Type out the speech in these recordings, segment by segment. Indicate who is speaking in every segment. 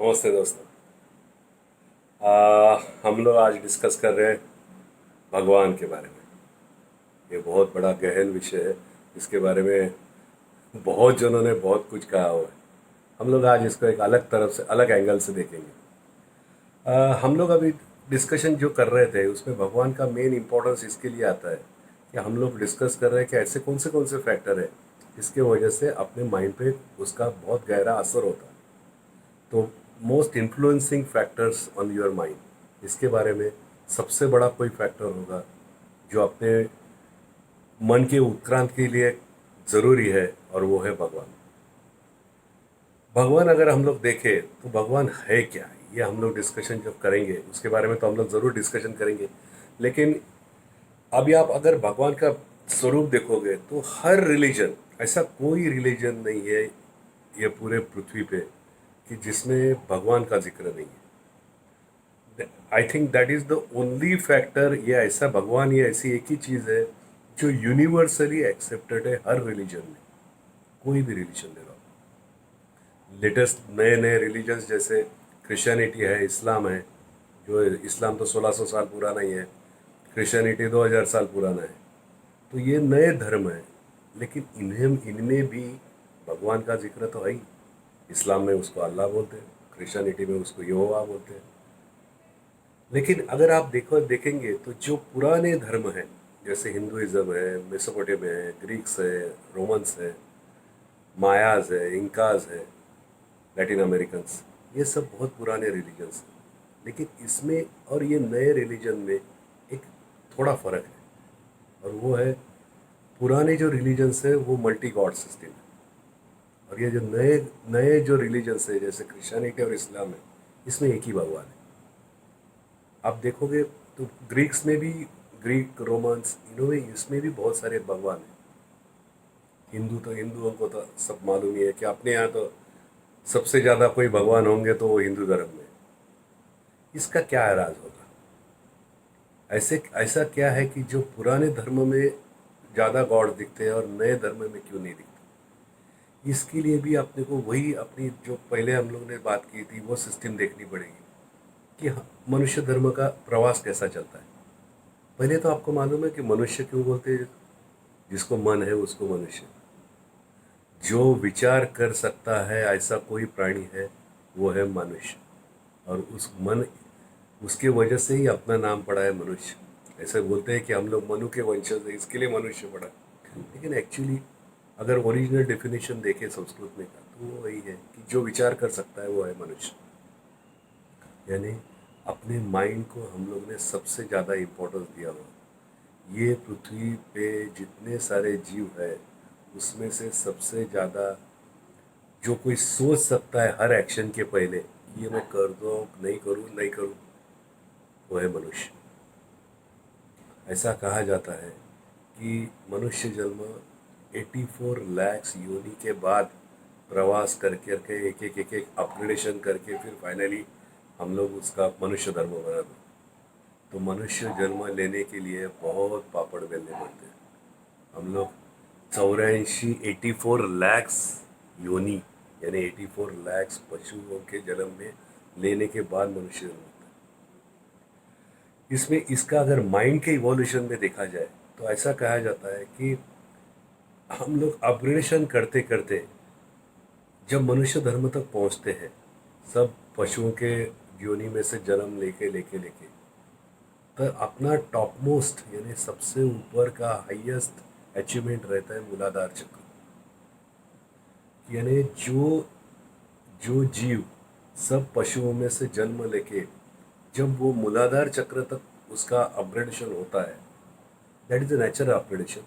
Speaker 1: नमस्ते दोस्तों। हम लोग आज डिस्कस कर रहे हैं भगवान के बारे में। ये बहुत बड़ा गहन विषय है। इसके बारे में बहुत जनों ने बहुत कुछ कहा हुआ है। हम लोग आज इसको एक अलग तरफ से, अलग एंगल से देखेंगे। हम लोग अभी डिस्कशन जो कर रहे थे उसमें भगवान का मेन इंपॉर्टेंस इसके लिए आता है कि हम लोग डिस्कस कर रहे हैं कि ऐसे कौन से फैक्टर है जिसके वजह से अपने माइंड पे उसका बहुत गहरा असर होता है। तो most influencing factors on your mind, इसके बारे में सबसे बड़ा कोई फैक्टर होगा जो अपने मन के उत्क्रांति के लिए ज़रूरी है, और वो है भगवान। भगवान अगर हम लोग देखें तो भगवान है क्या, ये हम लोग डिस्कशन जब करेंगे उसके बारे में तो हम लोग ज़रूर डिस्कशन करेंगे। लेकिन अभी आप अगर भगवान का स्वरूप देखोगे तो हर रिलीजन, ऐसा कोई रिलीजन नहीं है ये पूरे पृथ्वी पे कि जिसमें भगवान का जिक्र नहीं है। I think that is the only factor. ये ऐसा भगवान, ये ऐसी एक ही चीज़ है जो यूनिवर्सली एक्सेप्टेड है हर रिलीजन में। कोई भी रिलीजन ले लो, लेटेस्ट नए नए रिलीजन्स जैसे क्रिश्चियनिटी है, इस्लाम है। जो इस्लाम तो 1600 साल पुराना ही है, क्रिश्चियनिटी 2000 साल पुराना है। तो ये नए धर्म है, लेकिन इन्हें इनमें भी भगवान का जिक्र तो है ही। इस्लाम में उसको अल्लाह बोलते हैं, क्रिश्चियनिटी में उसको यहोवा बोलते हैं। लेकिन अगर आप देखेंगे तो जो पुराने धर्म हैं, जैसे हिंदुइज्म है, मेसोपोटामिया है, ग्रीक्स है, रोमन्स है, मायाज है, इंकाज है, लैटिन अमेरिकन्स, ये सब बहुत पुराने रिलीजन्स हैं। लेकिन इसमें और ये नए रिलीजन में एक थोड़ा फर्क है, और वो है पुराने जो रिलीजन्स है वो मल्टी गॉड सिस्टम है, और ये जो नए नए जो रिलीजन्स है जैसे क्रिश्चियनिटी और इस्लाम है, इसमें एक ही भगवान है। आप देखोगे तो ग्रीक्स में भी, ग्रीक रोमन्स, इनोवे, इसमें भी बहुत सारे भगवान हैं। हिंदू तो हिंदुओं को तो सब मालूम ही है कि अपने यहाँ तो सबसे ज़्यादा कोई भगवान होंगे तो वो हिंदू धर्म में। इसका क्या राज होगा? ऐसे ऐसा क्या है कि जो पुराने धर्म में ज़्यादा गॉड दिखते हैं और नए धर्म में क्यों नहीं दिखते? इसके लिए भी अपने को वही अपनी जो पहले हम लोग ने बात की थी वो सिस्टम देखनी पड़ेगी कि मनुष्य धर्म का प्रवास कैसा चलता है। पहले तो आपको मालूम है कि मनुष्य क्यों बोलते हैं? जिसको मन है उसको मनुष्य। जो विचार कर सकता है ऐसा कोई प्राणी है वो है मनुष्य, और उस मन, उसके वजह से ही अपना नाम पड़ा है मनुष्य। ऐसे बोलते हैं कि हम लोग मनु के वंशज हैं, इसके लिए मनुष्य पड़ा। लेकिन एक्चुअली अगर ओरिजिनल डेफिनेशन देखें संस्कृत में का, तो वो वही है कि जो विचार कर सकता है वो है मनुष्य। यानी अपने माइंड को हम लोग ने सबसे ज़्यादा इम्पोर्टेंस दिया हुआ। ये पृथ्वी पे जितने सारे जीव है उसमें से सबसे ज़्यादा जो कोई सोच सकता है हर एक्शन के पहले कि ये मैं कर दूँ, नहीं करूँ, नहीं करूँ, वो है मनुष्य। ऐसा कहा जाता है कि मनुष्य जन्म 84 लाख योनि के बाद प्रवास करके करके एक अपग्रेडेशन करके फिर फाइनली हम लोग उसका मनुष्य धर्म बना दो। तो मनुष्य जन्म लेने के लिए बहुत पापड़ बेलने पड़ते हैं। हम लोग 84 लाख योनि, यानी 84 लाख पशुओं के जन्म में लेने के बाद मनुष्य जन्म होता है। इसमें इसका अगर माइंड के इवोल्यूशन में देखा जाए तो ऐसा कहा जाता है कि हम लोग अपग्रेडेशन करते करते जब मनुष्य धर्म तक पहुंचते हैं, सब पशुओं के योनि में से जन्म लेके लेके लेके, तो अपना टॉप मोस्ट यानी सबसे ऊपर का हाईएस्ट अचीवमेंट रहता है मूलाधार चक्र। यानी जो जो जीव सब पशुओं में से जन्म लेके जब वो मूलाधार चक्र तक उसका अपग्रेडेशन होता है, that is the natural upgradation.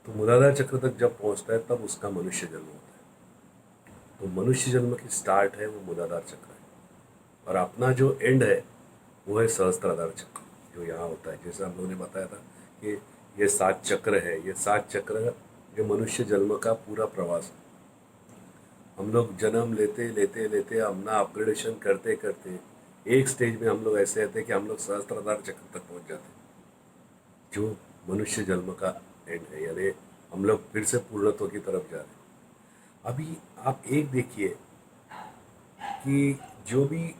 Speaker 1: तो मूलाधार चक्र तक जब पहुंचता है तब उसका मनुष्य जन्म होता है। तो मनुष्य जन्म की स्टार्ट है वो मूलाधार चक्र है, और अपना जो एंड है वो है सहस्त्राधार चक्र जो यहाँ होता है। जैसे हम लोगों ने बताया था कि ये 7 चक्र है, ये 7 चक्र जो मनुष्य जन्म का पूरा प्रवास है। हम लोग जन्म लेते लेते लेते अपना अपग्रेडेशन करते करते एक स्टेज में हम लोग ऐसे रहते हैं कि हम लोग सहस्त्राधार चक्र तक पहुँच जाते हैं, जो मनुष्य जन्म का एंड है। यानी हम लोग फिर से पूर्णत्व की तरफ जा रहे हैं। अभी आप एक देखिए कि जो भी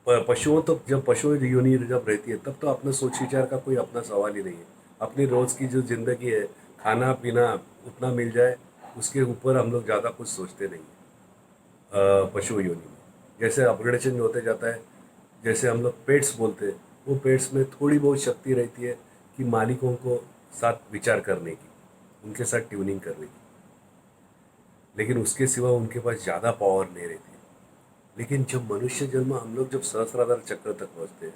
Speaker 1: पशुओं, तो जब पशु योनि जब रहती है तब तो अपना सोच विचार का कोई अपना सवाल ही नहीं है। अपनी रोज़ की जो ज़िंदगी है, खाना पीना उतना मिल जाए, उसके ऊपर हम लोग ज़्यादा कुछ सोचते नहीं हैं। पशु योनि में जैसे अपग्रेडेशन होते जाता है, जैसे हम लोग पेट्स बोलते हैं, वो पेट्स में थोड़ी बहुत शक्ति रहती है कि मालिकों को साथ विचार करने की, उनके साथ ट्यूनिंग करने की, लेकिन उसके सिवा उनके पास ज़्यादा पावर नहीं रहती। लेकिन जब मनुष्य जन्म हम लोग जब सहस्राधार चक्र तक पहुँचते हैं,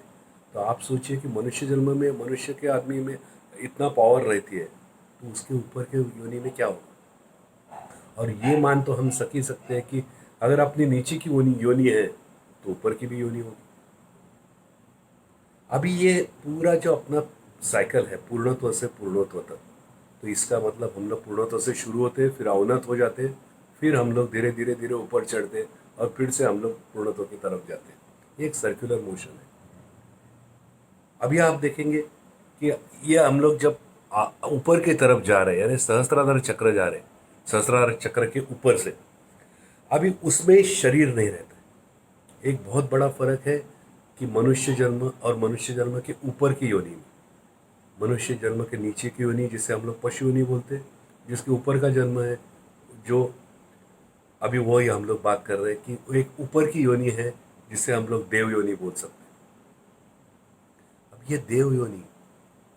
Speaker 1: तो आप सोचिए कि मनुष्य जन्म में मनुष्य के आदमी में इतना पावर रहती है, तो उसके ऊपर के योनि में क्या होगा। और ये मान तो हम सक ही सकते हैं कि अगर अपनी नीचे की योनि योनि है तो ऊपर की भी योनि होगी। अभी ये पूरा जो अपना साइकिल है पूर्णत्व से पूर्णत्व तक, तो इसका मतलब हम लोग पूर्णत्व से शुरू होते हैं, फिर अवनत हो जाते हैं, फिर हम लोग धीरे धीरे धीरे ऊपर चढ़ते हैं, और फिर से हम लोग पूर्णत्व की तरफ जाते हैं। ये एक सर्कुलर मोशन है। अभी आप देखेंगे कि ये हम लोग जब ऊपर की तरफ जा रहे हैं, यानी सहस्त्राधार चक्र जा रहे हैं, सहस्त्राधार चक्र के ऊपर से, अभी उसमें शरीर नहीं रहता है। एक बहुत बड़ा फर्क है कि मनुष्य जन्म और मनुष्य जन्म के ऊपर की योनि में, मनुष्य जन्म के नीचे की योनि जिसे हम लोग पशु योनि बोलते हैं, जिसके ऊपर का जन्म है, जो अभी वही हम लोग बात कर रहे हैं कि वो एक ऊपर की योनि है जिसे हम लोग देव योनि बोल सकते हैं। अब ये देव योनि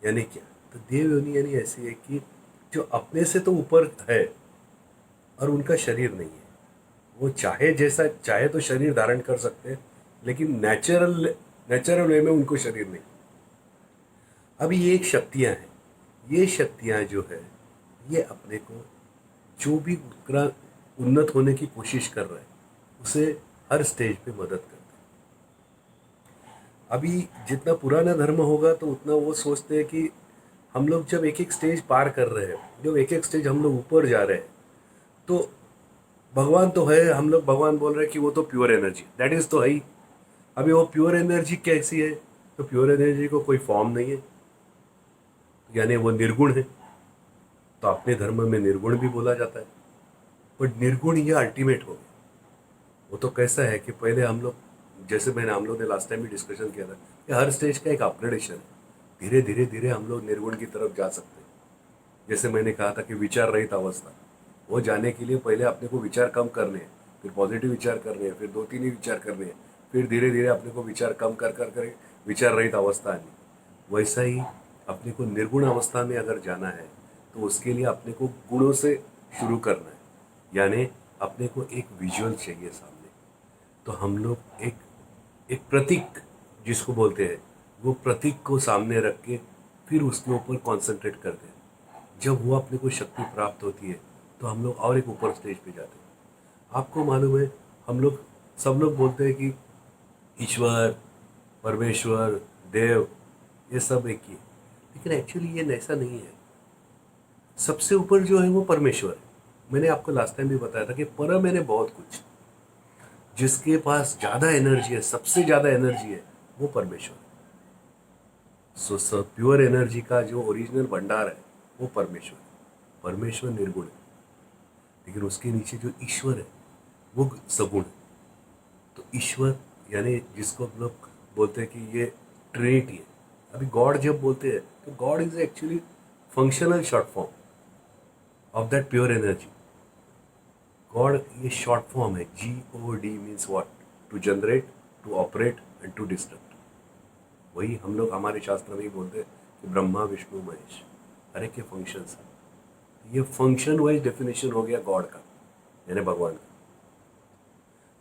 Speaker 1: यानी क्या? तो देव योनि यानी ऐसी है कि जो अपने से तो ऊपर है और उनका शरीर नहीं है। वो चाहे जैसा चाहे तो शरीर धारण कर सकते हैं, लेकिन नेचुरल नेचुरल वे में उनको शरीर नहीं। अभी ये एक शक्तियाँ हैं, ये शक्तियाँ जो है, ये अपने को जो भी उन्नत होने की कोशिश कर रहा है उसे हर स्टेज पे मदद करते हैं। अभी जितना पुराना धर्म होगा तो उतना वो सोचते हैं कि हम लोग जब एक एक स्टेज पार कर रहे हैं, जब एक एक स्टेज हम लोग ऊपर जा रहे हैं, तो भगवान तो है, हम लोग भगवान बोल रहे हैं कि वो तो प्योर एनर्जी, दैट इज तो है ही। अभी वो प्योर एनर्जी कैसी है? तो प्योर एनर्जी को कोई फॉर्म नहीं है, यानी वो निर्गुण है। तो अपने धर्म में निर्गुण भी बोला जाता है, बट निर्गुण ये अल्टीमेट हो गया। वो तो कैसा है कि पहले हम लोग, जैसे हम लोग ने लास्ट टाइम भी डिस्कशन किया था कि हर स्टेज का एक अपग्रेडेशन है। धीरे धीरे धीरे हम लोग निर्गुण की तरफ जा सकते हैं। जैसे मैंने कहा था कि विचार रहित अवस्था, वो जाने के लिए पहले अपने को विचार कम करने हैं, फिर पॉजिटिव विचार करने हैं, फिर दो तीन ही विचार करने हैं, फिर धीरे धीरे अपने को विचार कम कर कर कर विचार रहित अवस्था आनी। वैसा ही अपने को निर्गुण अवस्था में अगर जाना है तो उसके लिए अपने को गुणों से शुरू करना है, यानी अपने को एक विजुअल चाहिए सामने। तो हम लोग एक एक प्रतीक जिसको बोलते हैं, वो प्रतीक को सामने रख के फिर उसके ऊपर कंसंट्रेट करते हैं। जब वो अपने को शक्ति प्राप्त होती है तो हम लोग और एक ऊपर स्टेज पे जाते हैं। आपको मालूम है, हम लोग सब लोग बोलते हैं कि ईश्वर, परमेश्वर, देव, ये सब एक ही है, लेकिन एक्चुअली ये ऐसा नहीं है। सबसे ऊपर जो है वो परमेश्वर है। मैंने आपको लास्ट टाइम भी बताया था कि परम मैंने बहुत कुछ, जिसके पास ज़्यादा एनर्जी है, सबसे ज़्यादा एनर्जी है, वो परमेश्वर है। सो प्योर एनर्जी का जो ओरिजिनल भंडार है वो परमेश्वर है। परमेश्वर निर्गुण है, लेकिन उसके नीचे जो ईश्वर है वो सगुण है। तो ईश्वर यानी जिसको हम लोग बोलते हैं कि ये ट्रिनिटी है। अभी गॉड जब बोलते हैं तो God is actually functional short form of that pure energy. God ये शॉर्ट फॉर्म है, GOD means what? To generate, to operate and to destruct. वही हम लोग हमारे शास्त्र में ही बोलते हैं कि ब्रह्मा विष्णु महेश, हर एक के फंक्शंस हैं। ये फंक्शन वाइज डेफिनेशन हो गया गॉड का, यानी भगवान का।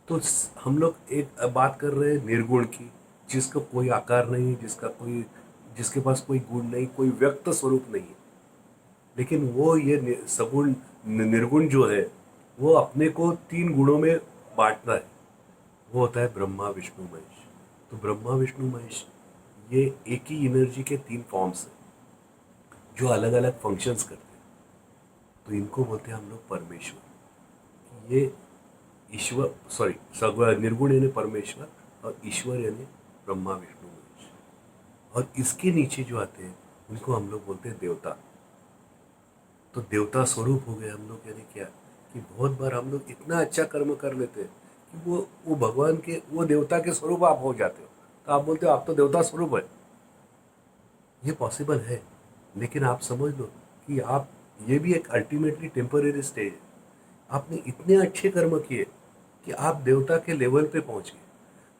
Speaker 1: तो हम लोग एक बात कर रहे हैं निर्गुण की, जिसका कोई आकार नहीं, जिसके पास कोई गुण नहीं, कोई व्यक्त स्वरूप नहीं है। लेकिन वो ये सगुण निर्गुण जो है वो अपने को 3 गुणों में बांटता है। वो होता है ब्रह्मा विष्णु महेश। तो ब्रह्मा विष्णु महेश ये एक ही एनर्जी के 3 फॉर्म्स हैं जो अलग अलग फंक्शंस करते हैं। तो इनको बोलते हैं हम लोग परमेश्वर। ये ईश्वर, सॉरी, निर्गुण यानी परमेश्वर, और ईश्वर यानी ब्रह्मा विष्णु महेश। और इसके नीचे जो आते हैं उनको हम लोग बोलते हैं देवता। तो देवता स्वरूप हो गए हम लोग, यानी क्या कि बहुत बार हम लोग इतना अच्छा कर्म कर लेते हैं कि वो भगवान के, वो देवता के स्वरूप आप हो जाते हो, तो आप बोलते हो आप तो देवता स्वरूप है। ये पॉसिबल है, लेकिन आप समझ लो कि आप, ये भी एक अल्टीमेटली टेम्पररी स्टेज है। आपने इतने अच्छे कर्म किए कि आप देवता के लेवल पे पहुंच गए।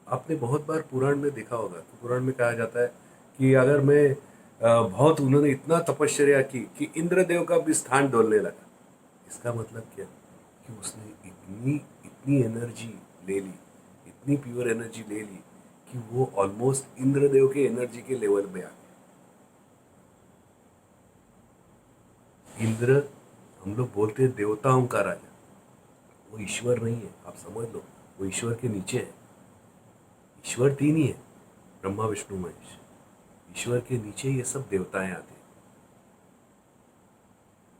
Speaker 1: आपने बहुत बार पुराण में देखा होगा, तो पुराण में कहा जाता है कि अगर मैं बहुत, उन्होंने इतना तपश्चर्या की कि इंद्रदेव का भी स्थान डोलने लगा। इसका मतलब क्या, कि उसने इतनी इतनी एनर्जी ले ली, इतनी प्योर एनर्जी ले ली कि वो ऑलमोस्ट इंद्रदेव के एनर्जी के लेवल में आ गया। इंद्र, हम लोग बोलते हैं देवताओं का राजा, वो ईश्वर नहीं है, आप समझ लो, वो ईश्वर के नीचे है। ईश्वर तीन ही है, ब्रह्मा विष्णु महेश। ईश्वर के नीचे ये सब देवताएं आते हैं।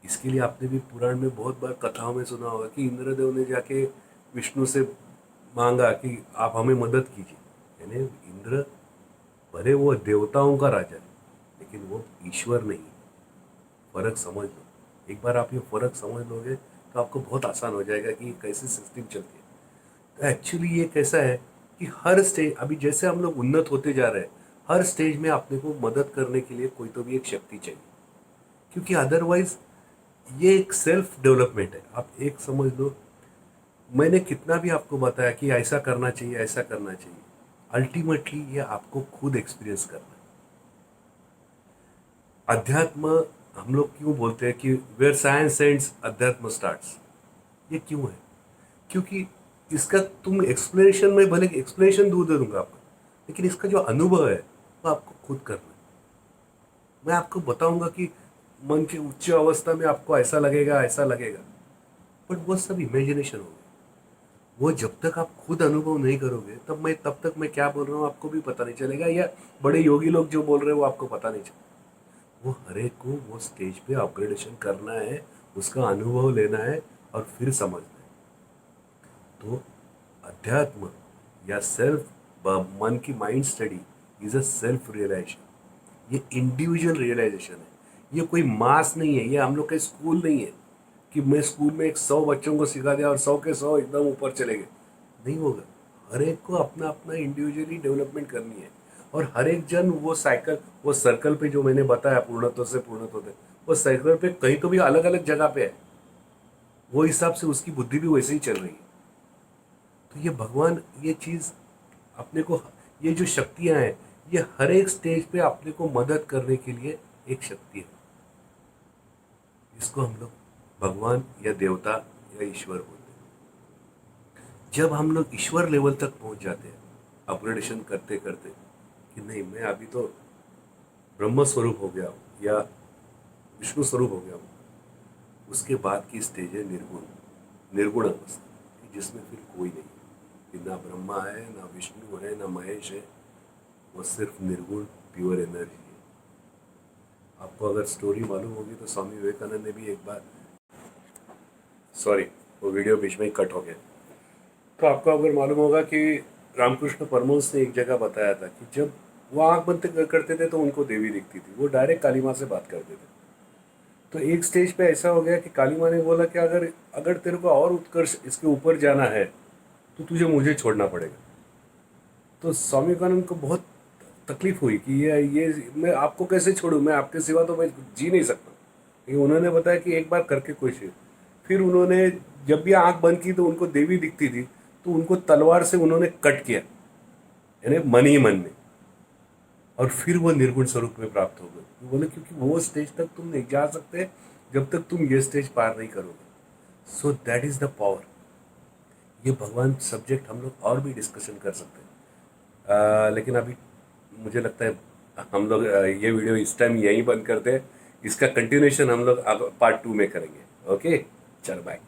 Speaker 1: इसके लिए आपने भी पुराण में बहुत बार कथाओं में सुना होगा कि इंद्रदेव ने जाके विष्णु से मांगा कि आप हमें मदद कीजिए। यानी इंद्र भले वो देवताओं का राजा है, लेकिन वो ईश्वर नहीं है। फर्क समझ लो, एक बार आप ये फर्क समझ लोगे तो आपको बहुत आसान हो जाएगा कि ये कैसी सिस्टम चलती है। तो एक्चुअली ये कैसा है कि हर स्टेज, अभी जैसे हम लोग उन्नत होते जा रहे हैं, हर स्टेज में अपने को मदद करने के लिए कोई तो भी एक शक्ति चाहिए, क्योंकि अदरवाइज ये एक सेल्फ डेवलपमेंट है। आप एक समझ लो, मैंने कितना भी आपको बताया कि ऐसा करना चाहिए, ऐसा करना चाहिए, अल्टीमेटली ये आपको खुद एक्सपीरियंस करना है। अध्यात्म, हम लोग क्यों बोलते हैं कि वेयर साइंस एंड्स अध्यात्म स्टार्ट्स, ये क्यों है? क्योंकि इसका तुम एक्सप्लेनेशन में, भले एक्सप्लेनेशन दे दूंगा आपको, लेकिन इसका जो अनुभव है वो आपको खुद करना है। मैं आपको बताऊंगा कि मन की उच्च अवस्था में आपको ऐसा लगेगा, ऐसा लगेगा, बट वो सब इमेजिनेशन होगा। वो जब तक आप खुद अनुभव नहीं करोगे, तब तक मैं क्या बोल रहा हूँ आपको भी पता नहीं चलेगा, या बड़े योगी लोग जो बोल रहे हैं वो आपको पता नहीं चलेगा। वो हर एक को वो स्टेज पे अपग्रेडेशन करना है, उसका अनुभव लेना है और फिर समझना है। तो अध्यात्म या सेल्फ, मन की mind study is a self realization. ये इंडिविजुअल रियलाइजेशन है, ये कोई मास नहीं है, ये हम लोग का स्कूल नहीं है कि मैं स्कूल में एक 100 बच्चों को सिखा दिया और 100 के 100 एकदम ऊपर चले गए। नहीं होगा। हर एक को अपना अपना इंडिविजुअली डेवलपमेंट करनी है, और हर एक जन वो साइकिल, वो सर्कल पे जो मैंने बताया पूर्णत्व से पूर्णत्व तक, वो सर्कल पे कहीं तो भी अलग अलग जगह पे है, वो हिसाब से उसकी बुद्धि भी वैसे ही चल रही है। तो ये भगवान, ये चीज़ अपने को, ये जो शक्तियाँ हैं, ये हर एक स्टेज पे अपने को मदद करने के लिए एक शक्ति है। इसको हम लोग भगवान या देवता या ईश्वर बोलते हैं। जब हम लोग ईश्वर लेवल तक पहुंच जाते हैं अपग्रेडेशन करते करते, कि नहीं मैं अभी तो ब्रह्म स्वरूप हो गया हूँ या विष्णु स्वरूप हो गया हूँ, उसके बाद की स्टेज है निर्गुण, निर्गुण अवस्था, जिसमें फिर कोई नहीं, कि ना ब्रह्मा है, ना विष्णु है, ना महेश है, वो सिर्फ निर्गुण प्योर एनर्जी है। आपको अगर स्टोरी मालूम होगी तो स्वामी विवेकानंद ने भी एक बार, सॉरी वो वीडियो बीच में ही कट हो गया, तो आपको अगर मालूम होगा कि रामकृष्ण परमहंस ने एक जगह बताया था कि जब वो आंख बंद करते थे तो उनको देवी दिखती थी, वो डायरेक्ट काली माँ से बात करते थे। तो एक स्टेज पे ऐसा हो गया कि काली माँ ने बोला कि अगर अगर तेरे को और उत्कर्ष, इसके ऊपर जाना है तो तुझे मुझे छोड़ना पड़ेगा। तो स्वामी विवेकानंद को बहुत तकलीफ हुई कि ये मैं आपको कैसे छोड़ूं, मैं आपके सिवा तो मैं जी नहीं सकता। लेकिन उन्होंने बताया कि एक बार करके कोशिश। फिर उन्होंने जब भी आंख बंद की तो उनको देवी दिखती थी, तो उनको तलवार से उन्होंने कट किया, यानी मन ही मन में, और फिर वो निर्गुण स्वरूप में प्राप्त हो गए। तो बोले क्योंकि वो स्टेज तक तुम नहीं जा सकते जब तक तुम ये स्टेज पार नहीं करोगे। So that is the power. ये भगवान सब्जेक्ट हम लोग और भी डिस्कशन कर सकते हैं, लेकिन अभी मुझे लगता है हम लोग ये वीडियो इस टाइम यहीं बंद करते हैं। इसका कंटिन्यूएशन हम लोग अब पार्ट 2 में करेंगे। ओके, चलो बाय।